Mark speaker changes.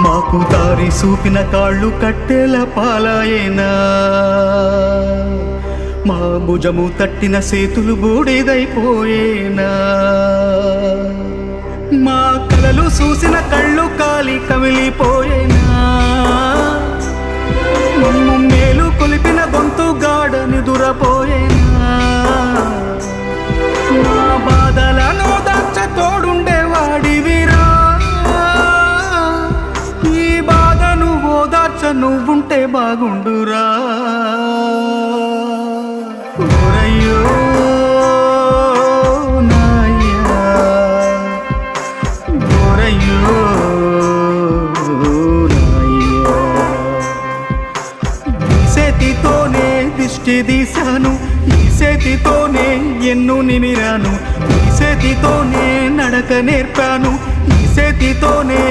Speaker 1: మాకు దారి చూపిన కాళ్ళు కట్టెల పాలాయేనా, మా భుజము తట్టిన సేతులు బూడిదైపోయేనా, మా కలలు చూసిన కళ్ళు కాలి కమిలిపోయేనా, మమ్ము మేలు కొలిపిన గొంతు గాఢ నిదురపోయేనా, మా బాధలను దాచ తోడుండేవాడివిరా, ఈ బాధను ఓదార్చ నువ్వుంటే బాగుండురా. ఓరయ్యో నాయ్యా, ఓరయ్యో నాయ్యా, ఈ చేతితోనే దిష్టి తీశాను, ఈ చేతితోనే ఎన్ను నిమిరాను, ఈ చేతితోనే నడక నేర్పాను, ఈ చేతితోనే